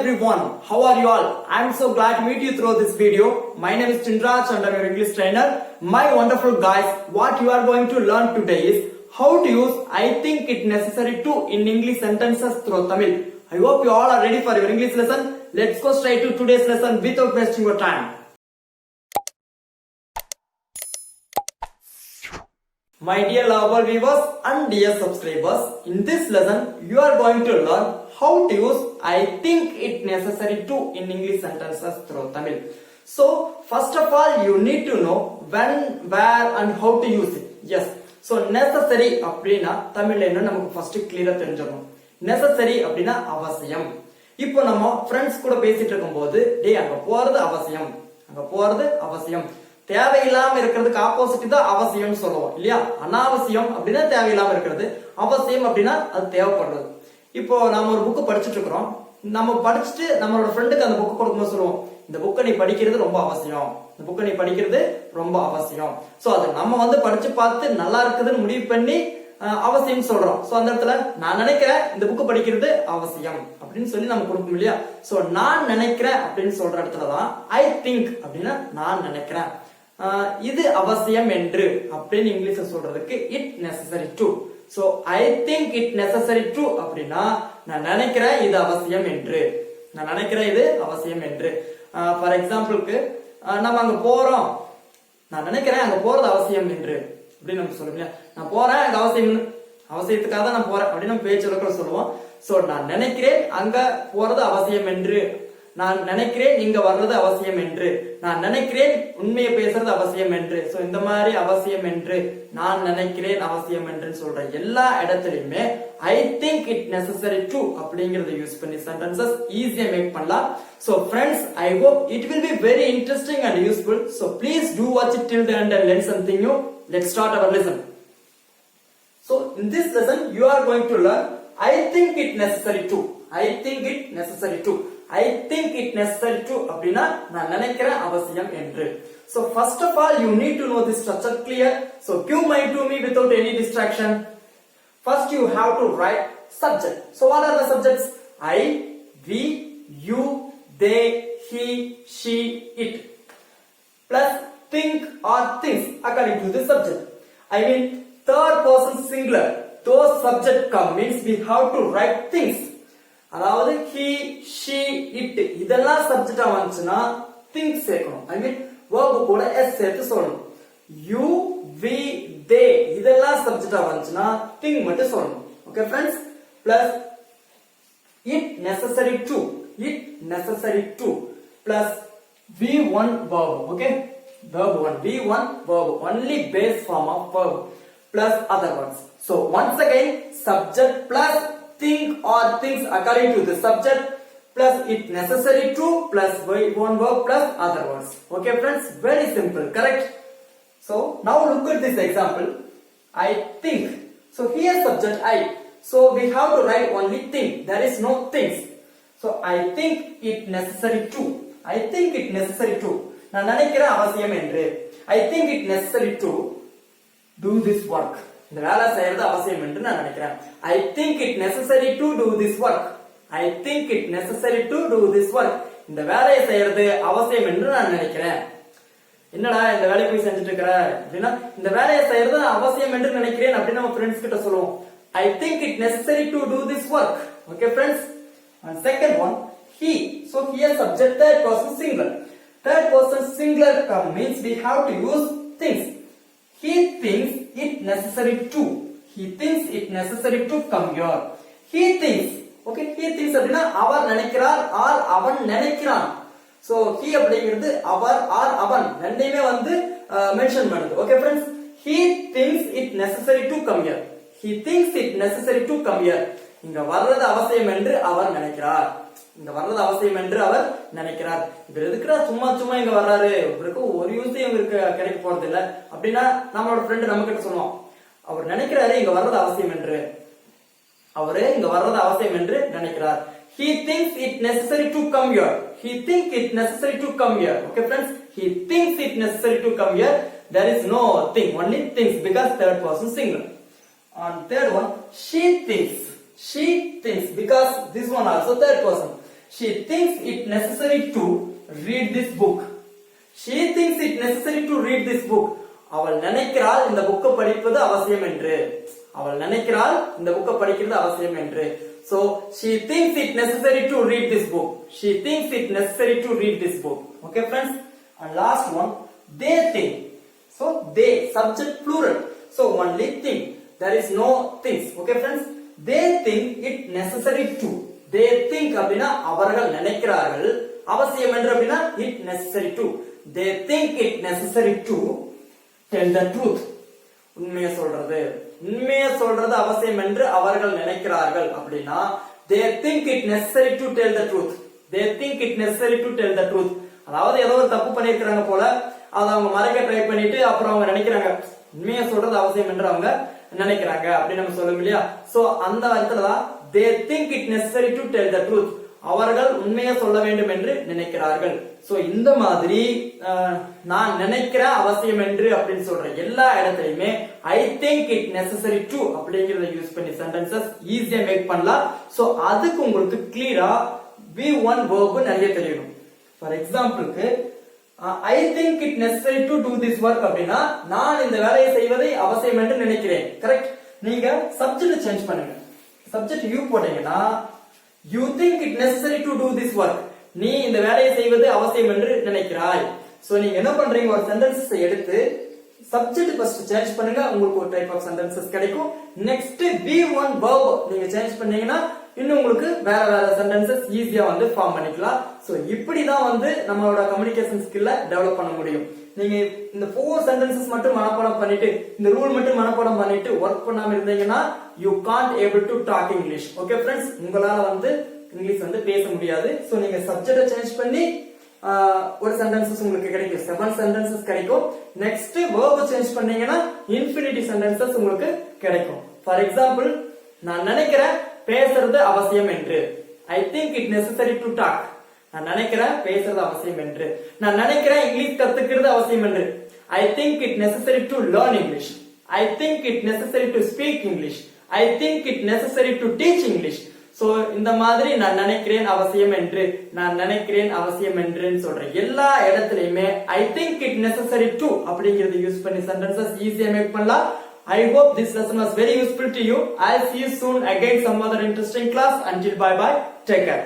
everyone, how are you all? I am so glad to meet you through this video. My name is Chindraj and I am your English trainer. My wonderful guys, what you are going to learn today is how to use I think it necessary to in English sentences through Tamil. I hope you all are ready for your English lesson. Let's go straight to today's lesson without wasting your time. My dear lovable viewers and dear subscribers, in this lesson you are going to learn how to use I think it necessary to in English sentences through Tamil. So first of all you need to know when, where and how to use it. Yes. So necessary அப்படினா தமிழ்ல என்ன நமக்கு first கிளியரா தெரிஞ்சிரணும். necessary அப்படினா அவசியம். இப்போ நம்ம friends கூட பேசிட்டு இருக்கும்போது டேய் அங்க போறது அவசியம். அங்க போறது அவசியம். தேவையில்லாம இருக்கிறதுக்கு ஆப்போசிட் தான் அவசியம் சொல்லுவோம் இல்லையா? அனாவசியம் அப்படின்னா தேவையில்லாம இருக்கிறது, அவசியம் அப்படின்னா அது தேவைப்படுறது. இப்போ நாம ஒரு புக் படிச்சுட்டு இருக்கிறோம், நம்ம படிச்சுட்டு நம்மளோட ஃப்ரெண்டுக்கு அந்த புக் கொடுக்கும்போது சொல்லுவோம் இந்த புக்கை நீ படிக்கிறது ரொம்ப அவசியம், இந்த புக்கை நீ படிக்கிறது ரொம்ப அவசியம். சோ அது நம்ம படிச்சு பார்த்து நல்லா இருக்குதுன்னு முடிவு பண்ணி அவசியம் சொல்றோம். சோ அந்த இடத்துல நான் நினைக்கிறேன் இந்த புக் படிக்கிறது அவசியம் அப்படின்னு சொல்லி நம்ம கொடுப்போம் இல்லையா? சோ நான் நினைக்கிறேன் அப்படின்னு சொல்ற இடத்துலதான் ஐ திங்க் அப்படின்னா நான் நினைக்கிறேன் இது அவசியம் என்று அப்படின்னு இங்கிலீஷ்ல சொல்றதுக்கு it necessary to. So I think it necessary to அப்படின்னா நான் நினைக்கிறேன் இது அவசியம் என்று, நான் நினைக்கிறேன் இது அவசியம் என்று. ஃபார் எக்ஸாம்பிளுக்கு நம்ம அங்க போறோம், நான் நினைக்கிறேன் அங்க போறது அவசியம் என்று அப்படின்னு நம்ம சொல்லுவோம். நான் போறேன் அங்க அவசியம், அவசியத்துக்காக தான் நான் போறேன் அப்படின்னு நம்ம பேச்சு வழக்கில் சொல்லுவோம். சோ நான் நினைக்கிறேன் அங்க போறது அவசியம் என்று, நான் நினைக்கிறேன் இங்க வர்றது அவசியம் என்று, நான் நினைக்கிறேன் உண்மையை பேசுறது அவசியம் என்று. சோ இந்த மாதிரி அவசியம் என்று, நான் நினைக்கிறேன் அவசியம் என்று சொல்ற எல்லா இடத்துலயுமே I think it necessary to அப்படிங்கறத யூஸ் பண்ணி சென்டென்சஸ் ஈஸியா மேக் பண்ணலாம். So friends, I hope it will be very interesting and useful. So please do watch it till the end and learn something new. Let's start our lesson. So in this lesson you are going to learn I think it necessary to. I think it necessary to. I think it necessary to அப்படினா நான் நினைக்கிறேன் அவசியம் என்று. So first of all you need to know this structure clear. So give mind to me without any distraction. First you have to write subject. So what are the subjects? I, we, you, they, he, she, it. Plus think or things according to the subject. I mean third person singular. Those subject come means we have to write things. அதாவது he, she, it இதெல்லாம் சப்ஜெக்டா வந்துச்சுன்னா think சேர்க்கணும். I mean verb கூட s சேர்த்து சொல்லணும். you, we, they இதெல்லாம் சப்ஜெக்டா வந்துச்சுன்னா think மட்டும் சொல்லணும். Okay friends? Plus it necessary to. It necessary to. Plus V1 verb. Okay? Verb 1. V1 verb. Only base form of verb. Plus other words. So once again subject plus think or things according to the subject plus it necessary to plus one verb plus other words. Okay friends, very simple, correct? So now look at this example. I think. So here subject I. So we have to write only think. There is no things. So I think it necessary to. I think it necessary to. நான் நினைக்கிறேன் அவசியம் என்று. I think it necessary to do this work. இந்த வேலை செய்யறது அவசியம் என்று நான் நினைக்கிறேன். I think it necessary to do this work. I think it necessary to do this work. இந்த வேலையை செய்யறது அவசியம் என்று நான் நினைக்கிறேன். என்னடா இந்த வேலையை போய் செஞ்சுட்டு இருக்கற அப்படின்னா இந்த வேலையை செய்யறது அவசியம் என்று நினைக்கிறேன் அப்படின்னு நம்ம ஃப்ரெண்ட்ஸ் கிட்ட சொல்லுவோம். I think it necessary to do this work. Okay friends? And second one, he. So here subject third person singular. Third person singular come means we have to use things. He thinks it necessary to. He thinks it necessary to come here. He thinks. Okay, he thinks அப்படினா அவர் நினைக்கிறார் or அவன் நினைக்கிறான். So he அப்படிங்கிறது அவர் or அவன் ரெண்டையுமே mention பண்ணுது. Okay friends, he thinks it necessary to come here. He thinks it necessary to come here. இங்க வர்றது அவசியம் என்று அவர் நினைக்கிறார். இங்க வர்றது அவசியம் என்று அவர் நினைக்கிறார். இவர் எதுக்குடா சும்மா சும்மா இங்க வர்றாரு, இவருக்கு ஒரு யூஸே இவருக்கு கிடைக்க போறது இல்ல அப்படின்னா நம்மளோட ஃப்ரெண்ட் நம்ம கிட்ட சொல்லுவோம் அவர் நினைக்கிறாரு இங்க வர்றது அவசியம் என்று, அவரு இங்க வர்றது அவசியம் என்று நினைக்கிறார். He thinks it necessary to come here. He thinks it necessary to come here. Okay friends, he thinks it necessary to come here. There is no thing, only things because third person singular. On third one, she thinks. She thinks because this one also third person. she thinks it necessary to read this book. She thinks it necessary to read this book. அவள் நினைக்கிறாள் இந்த புக்கை படிப்பது அவசியம் என்று. அவள் நினைக்கிறாள் இந்த புக்கை படிக்கிறது அவசியம் என்று. So she thinks it necessary to read this book. She thinks it necessary to read this book. Okay friends? And last one, they think. So they, subject plural. So only think. There is no things. Okay friends? They think it necessary to. They think அப்படினா அவர்கள் நினைக்கிறார்கள். அவசியம் என்று அப்படினா it necessary to. They think it necessary to tell the truth. உண்மையை சொல்றது அவசியம் என்று அவர்கள் நினைக்கிறார்கள் அப்படினா they think it necessary to tell the truth. They think it necessary to tell the truth. அதாவது ஏதோ ஒரு தப்பு பண்ணிருக்காங்க போல அதை அவங்க மறைக்க ட்ரை பண்ணிட்டு அப்புறம் அவங்க நினைக்கிறாங்க உண்மையை சொல்றது அவசியம் என்று அவங்க நினைக்கிறாங்க அப்படி நம்ம சொல்லும் இல்லையா. சோ அந்த அர்த்தத்துல தான் they think it necessary to tell the truth. அவர்கள் உண்மையை சொல்ல வேண்டும் என்று நினைக்கிறார்கள். சோ இந்த மாதிரி நான் நினைக்கிறேன் அவசியம் என்று அப்படின்னு சொல்ற எல்லா இடத்துலயுமே I think it necessary to அப்படிங்கறத யூஸ் பண்ணி சென்டென்சஸ் ஈஸியா மேக் பண்ணலாம். சோ அதுக்கு உங்களுக்கு கிளியரா V1 verb நிறைய தெரியணும். ஃபார் எக்ஸாம்பிளுக்கு I think it necessary to do this work அப்படின்னா நான் இந்த வேலையை செய்வதை அவசியம் என்று நினைக்கிறேன். கரெக்ட்? நீங்க சப்ஜெக்ட் சேஞ்ச் பண்ணுங்க. சப்ஜெக்ட் யூ போட்டீங்கன்னா you think it necessary to do this work. நீ இந்த வேலையை செய்வது அவசியம் என்று நினைக்கிறாய். சோ நீங்க என்ன பண்றீங்க, ஒரு சென்டென்சஸ் எடுத்து சப்ஜெக்ட் ஃபர்ஸ்ட் சேஞ்ச் பண்ணுங்க, உங்களுக்கு ஒரு டைப் ஆஃப் சென்டென்சஸ் கிடைக்கும். நெக்ஸ்ட் V1 verb நீங்க சேஞ்ச் பண்ணீங்கன்னா இன்னும் உங்களுக்கு வேற வேற சென்டென்சஸ் ஈஸியா வந்து ஃபார்ம் பண்ணிக்கலாம். சோ இப்படிதான் வந்து நம்மளோட கம்யூனிகேஷன் ஸ்கில்ல டெவலப் பண்ண முடியும். நீங்க இந்த 4 சென்டென்சஸ் மட்டும் மனப்பாடம் பண்ணிட்டு இந்த ரூல் மட்டும் மனப்பாடம் பண்ணிட்டு ஒர்க் பண்ணாம இருந்தீங்கன்னா you can't able to talk English. Okay friends, உங்களால வந்து இங்கிலீஷ் வந்து பேச முடியாது. சோ நீங்க சப்ஜெக்ட சேஞ்ச் பண்ணி ஒரு சென்டென்சஸ் உங்களுக்கு கிடைக்கும், 7 சென்டென்சஸ் கிடைக்கும். நெக்ஸ்ட் verb சேஞ்ச் பண்ணீங்கன்னா இன்ஃபினிட்டிவ் சென்டென்சஸ் உங்களுக்கு கிடைக்கும். ஃபார் எக்ஸாம்பிள், நான் நினைக்கிறேன் பேசுறது அவசியம் என்று. I think it necessary to talk. நான் நினைக்கிறேன் பேசுறது அவசியம் என்று. நான் நினைக்கிறேன் இங்கிலீஷ் கத்துக்கிறது அவசியம் என்று. I think it necessary to learn English. I think it necessary to speak English. I think it necessary to teach English. So இந்த மாதிரி நான் நினைக்கிறேன் அவசியம் என்று, நான் நினைக்கிறேன் அவசியம் என்றுன்னு சொல்றேன். எல்லா இடத்துலயுமே I think it necessary to அப்படிங்கறது யூஸ் பண்ணி சென்டென்சஸ் ஈஸியா மேக் பண்ணலாம். I hope this lesson was very useful to you. I'll see you soon again some other interesting class. Until bye bye. Take care.